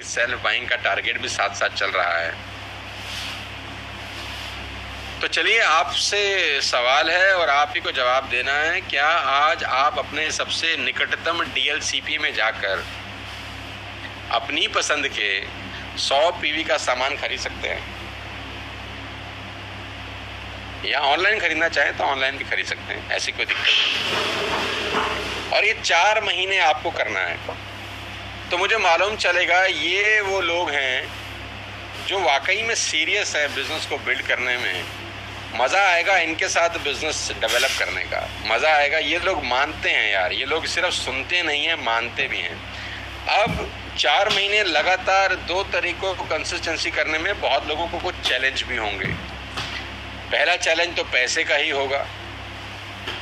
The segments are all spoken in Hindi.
सेल्फ बाइंग का टारगेट भी साथ साथ चल रहा है। तो चलिए, आपसे सवाल है और आप ही को जवाब देना है। क्या आज आप अपने सबसे निकटतम डीएलसीपी में जाकर अपनी पसंद के 100 पीवी का सामान खरीद सकते हैं? या ऑनलाइन खरीदना चाहें तो ऑनलाइन भी खरीद सकते हैं, ऐसी कोई दिक्कत नहीं। और ये 4 महीने आपको करना है। तो मुझे मालूम चलेगा ये वो लोग हैं जो वाकई में सीरियस है बिजनेस को बिल्ड करने में। मज़ा आएगा इनके साथ बिजनेस डेवलप करने का, मज़ा आएगा। ये लोग मानते हैं यार, ये लोग सिर्फ सुनते नहीं हैं, मानते भी हैं। अब 4 महीने लगातार 2 तरीकों को कंसिस्टेंसी करने में बहुत लोगों को कुछ चैलेंज भी होंगे। पहला चैलेंज तो पैसे का ही होगा।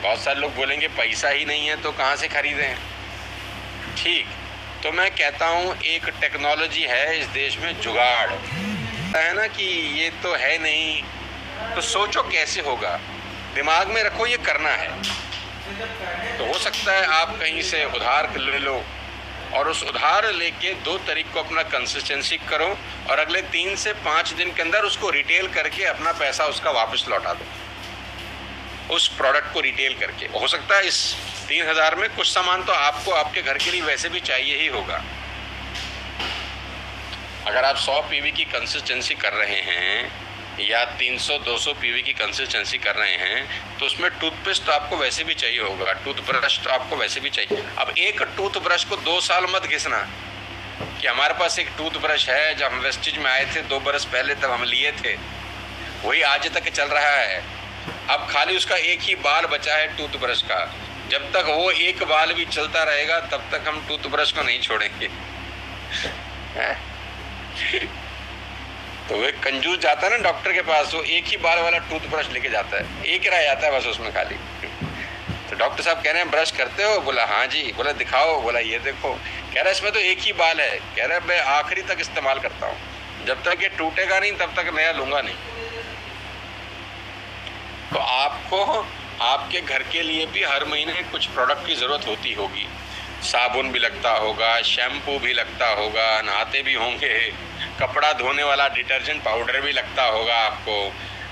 बहुत सारे लोग बोलेंगे पैसा ही नहीं है तो कहाँ से खरीदें। ठीक, तो मैं कहता हूँ एक टेक्नोलॉजी है इस देश में, जुगाड़ है ना, कि ये तो है नहीं, तो सोचो कैसे होगा, दिमाग में रखो ये करना है। तो हो सकता है आप कहीं से उधार ले लो और उस उधार लेके 2 तारीख को अपना कंसिस्टेंसी करो और अगले 3 से 5 दिन के अंदर उसको रिटेल करके अपना पैसा उसका वापस लौटा दो, उस प्रोडक्ट को रिटेल करके। हो सकता है इस 3000 में कुछ सामान तो आपको आपके घर के लिए वैसे भी चाहिए ही होगा। अगर आप 100 पीवी की कंसिस्टेंसी कर रहे हैं या 300-200 पीवी की कंसिस्टेंसी कर रहे हैं तो उसमें टूथपेस्ट तो आपको वैसे भी चाहिए होगा, टूथब्रश तो आपको वैसे भी चाहिए। अब एक टूथब्रश को 2 साल मत घिसना कि हमारे पास एक टूथब्रश है, जब हम वेस्टेज में आए थे 2 बरस पहले तब हम लिए थे, वही आज तक चल रहा है। अब खाली उसका एक ही बाल बचा है टूथब्रश का, जब तक वो एक बाल भी चलता रहेगा तब तक हम टूथब्रश को नहीं छोड़ेंगे। तो वो कंजूस जाता है ना डॉक्टर के पास, वो एक ही बाल वाला टूथब्रश लेके जाता है, एक ही रह जाता है बस उसमें खाली। तो डॉक्टर साहब कह रहे हैं ब्रश करते हो? बोला हाँ जी। बोला दिखाओ? बोला ये देखो। कह रहा है इसमें तो एक ही बाल है। कह रहा है मैं आखिरी तक इस्तेमाल करता हूँ, जब तक ये टूटेगा नहीं तब तक नया लूंगा नहीं। तो आपको आपके घर के लिए भी हर महीने कुछ प्रोडक्ट की ज़रूरत होती होगी। साबुन भी लगता होगा, शैम्पू भी लगता होगा, नहाते भी होंगे, कपड़ा धोने वाला डिटर्जेंट पाउडर भी लगता होगा आपको,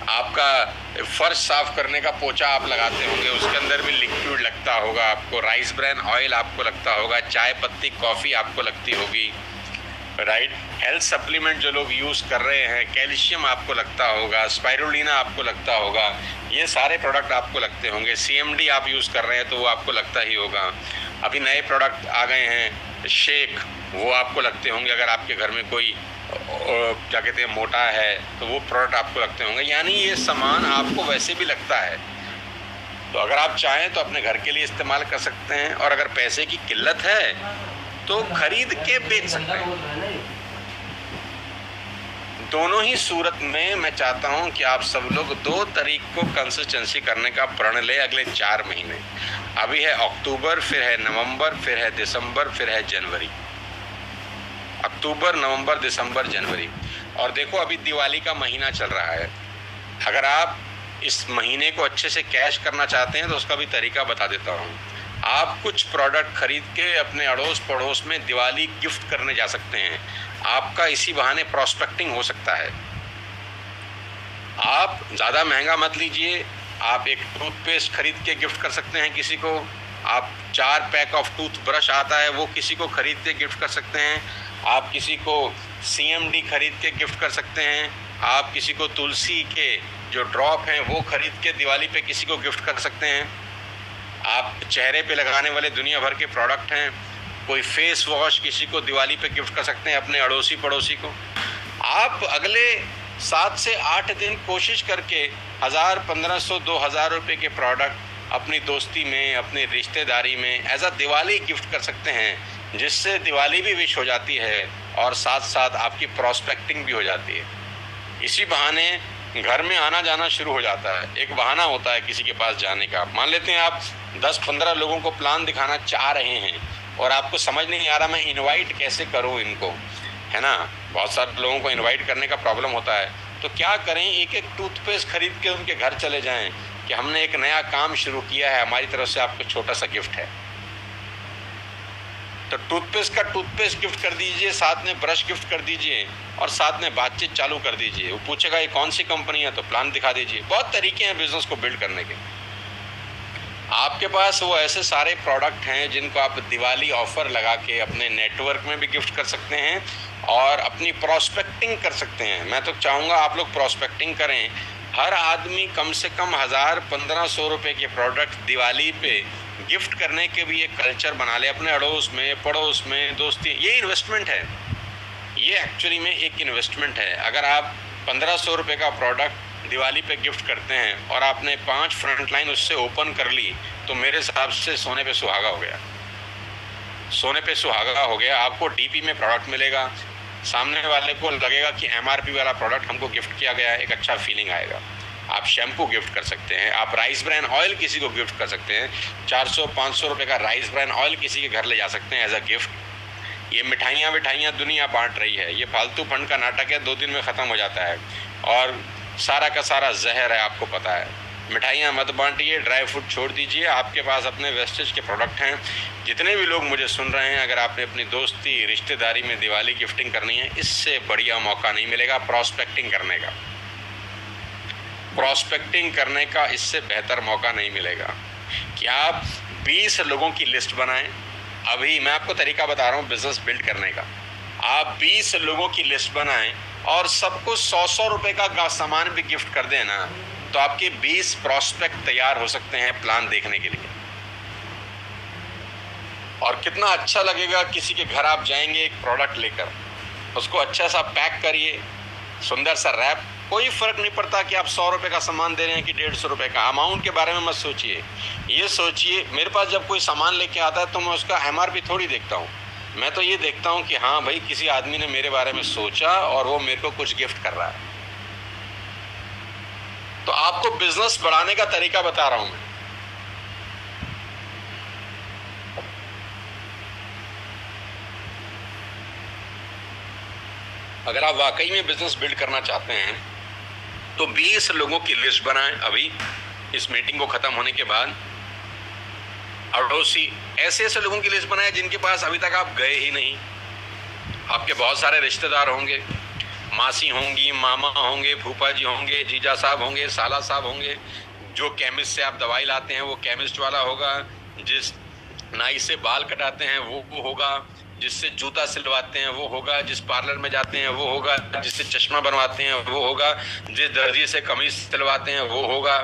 आपका फर्श साफ करने का पोछा आप लगाते होंगे उसके अंदर भी लिक्विड लगता होगा आपको, राइस ब्रान ऑयल आपको लगता होगा, चाय पत्ती कॉफ़ी आपको लगती होगी, राइट। हेल्थ सप्लीमेंट जो लोग यूज़ कर रहे हैं, कैल्शियम आपको लगता होगा, स्पाइरुलिना आपको लगता होगा, ये सारे प्रोडक्ट आपको लगते होंगे। CMD आप यूज़ कर रहे हैं तो वो आपको लगता ही होगा। अभी नए प्रोडक्ट आ गए हैं शेक, वो आपको लगते होंगे। अगर आपके घर में कोई क्या कहते हैं मोटा है तो वो प्रोडक्ट आपको लगते होंगे। यानी ये सामान आपको वैसे भी लगता है। तो अगर आप चाहें तो अपने घर के लिए इस्तेमाल कर सकते हैं, और अगर पैसे की किल्लत है तो खरीद के बेच सकते हैं। दोनों ही सूरत में मैं चाहता हूं कि आप सब लोग 2 तारीख को कंसिस्टेंसी करने का प्रण लें अगले 4 महीने। अभी है अक्टूबर, फिर है नवंबर, फिर है दिसंबर, फिर है जनवरी। अक्टूबर, नवंबर, दिसंबर, जनवरी। और देखो अभी दिवाली का महीना चल रहा है। अगर आप इस महीने को अच्छे से कैश करना चाहते हैं तो उसका भी तरीका बता देता हूँ। आप कुछ प्रोडक्ट खरीद के अपने अड़ोस पड़ोस में दिवाली गिफ्ट करने जा सकते हैं। आपका इसी बहाने प्रॉस्पेक्टिंग हो सकता है। आप ज़्यादा महंगा मत लीजिए, आप एक टूथपेस्ट खरीद के गिफ्ट कर सकते हैं किसी को। आप 4 पैक ऑफ टूथब्रश आता है वो किसी को खरीद के गिफ्ट कर सकते हैं। आप किसी को CMD खरीद के गिफ्ट कर सकते हैं। आप किसी को तुलसी के जो ड्रॉप हैं वो खरीद के दिवाली पे किसी को गिफ्ट कर सकते हैं। आप चेहरे पे लगाने वाले दुनिया भर के प्रोडक्ट हैं, कोई फेस वॉश किसी को दिवाली पे गिफ्ट कर सकते हैं, अपने अड़ोसी पड़ोसी को। आप अगले 7 से 8 दिन कोशिश करके 1000, 1500, 2000 रुपये के प्रोडक्ट अपनी दोस्ती में, अपनी रिश्तेदारी में एज अ दिवाली गिफ्ट कर सकते हैं, जिससे दिवाली भी विश हो जाती है और साथ साथ आपकी प्रॉस्पेक्टिंग भी हो जाती है। इसी बहाने घर में आना जाना शुरू हो जाता है। एक बहाना होता है किसी के पास जाने का। मान लेते हैं आप 10-15 लोगों को प्लान दिखाना चाह रहे हैं और आपको समझ नहीं आ रहा मैं इनवाइट कैसे करूं इनको, है ना। बहुत सारे लोगों को इनवाइट करने का प्रॉब्लम होता है। तो क्या करें, एक एक टूथपेस्ट खरीद के उनके घर चले जाएं कि हमने एक नया काम शुरू किया है, हमारी तरफ से आपको छोटा सा गिफ्ट है। तो टूथपेस्ट का टूथपेस्ट गिफ्ट कर दीजिए, साथ में ब्रश गिफ्ट कर दीजिए और साथ में बातचीत चालू कर दीजिए। वो पूछेगा ये कौन सी कंपनी है, तो प्लान दिखा दीजिए। बहुत तरीके हैं बिजनेस को बिल्ड करने के। आपके पास वो ऐसे सारे प्रोडक्ट हैं जिनको आप दिवाली ऑफर लगा के अपने नेटवर्क में भी गिफ्ट कर सकते हैं और अपनी प्रोस्पेक्टिंग कर सकते हैं। मैं तो चाहूँगा आप लोग प्रोस्पेक्टिंग करें। हर आदमी कम से कम 1000-1500 रुपये के प्रोडक्ट दिवाली पे गिफ्ट करने के भी एक कल्चर बना ले अपने अड़ोस में, पड़ोस में, दोस्ती। ये इन्वेस्टमेंट है, ये एक्चुअली में एक इन्वेस्टमेंट है। अगर आप 1500 रुपये का प्रोडक्ट दिवाली पे गिफ्ट करते हैं और आपने 5 फ्रंट लाइन उससे ओपन कर ली, तो मेरे हिसाब से सोने पे सुहागा हो गया, सोने पे सुहागा हो गया। आपको डीपी में प्रोडक्ट मिलेगा, सामने वाले को लगेगा कि एमआरपी वाला प्रोडक्ट हमको गिफ्ट किया गया है, एक अच्छा फीलिंग आएगा। आप शैम्पू गिफ्ट कर सकते हैं, आप राइस ब्रान ऑयल किसी को गिफ्ट कर सकते हैं। 400-500 रुपये का राइस ब्रान ऑयल किसी के घर ले जा सकते हैं एज अ गिफ्ट। ये मिठाइयाँ दुनिया बांट रही है, ये फालतू फंड का नाटक है, 2 दिन में ख़त्म हो जाता है और सारा का सारा जहर है, आपको पता है। मिठाइयाँ मत बांटिए, ड्राई फ्रूट छोड़ दीजिए। आपके पास अपने वेस्टेज के प्रोडक्ट हैं। जितने भी लोग मुझे सुन रहे हैं, अगर आपने अपनी दोस्ती रिश्तेदारी में दिवाली गिफ्टिंग करनी है, इससे बढ़िया मौका नहीं मिलेगा प्रोस्पेक्टिंग करने का। प्रोस्पेक्टिंग करने का इससे बेहतर मौका नहीं मिलेगा कि आप 20 लोगों की लिस्ट बनाएं। अभी मैं आपको तरीका बता रहा हूँ बिजनेस बिल्ड करने का। आप 20 लोगों की लिस्ट बनाएं और सबको 100-100 रुपये का सामान भी गिफ्ट कर दें ना, तो आपके 20 प्रोस्पेक्ट तैयार हो सकते हैं प्लान देखने के लिए। और कितना अच्छा लगेगा, किसी के घर आप जाएंगे एक प्रोडक्ट लेकर, उसको अच्छा सा पैक करिए, सुंदर सा रैप। कोई फर्क नहीं पड़ता कि आप 100 रुपये का सामान दे रहे हैं कि 150 रुपये का। अमाउंट के बारे में मत सोचिए, ये सोचिए मेरे पास जब कोई सामान लेके आता है तो मैं उसका एमआरपी थोड़ी देखता हूँ। मैं तो ये देखता हूँ कि हाँ भाई, किसी आदमी ने मेरे बारे में सोचा और वो मेरे को कुछ गिफ्ट कर रहा है। तो आपको बिजनेस बढ़ाने का तरीका बता रहा हूं मैं। अगर आप वाकई में बिजनेस बिल्ड करना चाहते हैं तो 20 लोगों की लिस्ट बनाएं अभी इस मीटिंग को खत्म होने के बाद। अड़ोसी ऐसे लोगों की लिस्ट बनाएं जिनके पास अभी तक आप गए ही नहीं। आपके बहुत सारे रिश्तेदार होंगे, मासी होंगी, मामा होंगे, फूफा जी होंगे, जीजा साहब होंगे, साला साहब होंगे। जो केमिस्ट से आप दवाई लाते हैं वो केमिस्ट वाला होगा, जिस नाई से बाल कटाते हैं वो होगा, जिससे जूता सिलवाते हैं वो होगा, जिस पार्लर में जाते हैं वो होगा, जिससे चश्मा बनवाते हैं वो होगा, जिस दर्जी से कमीज सिलवाते हैं वो होगा।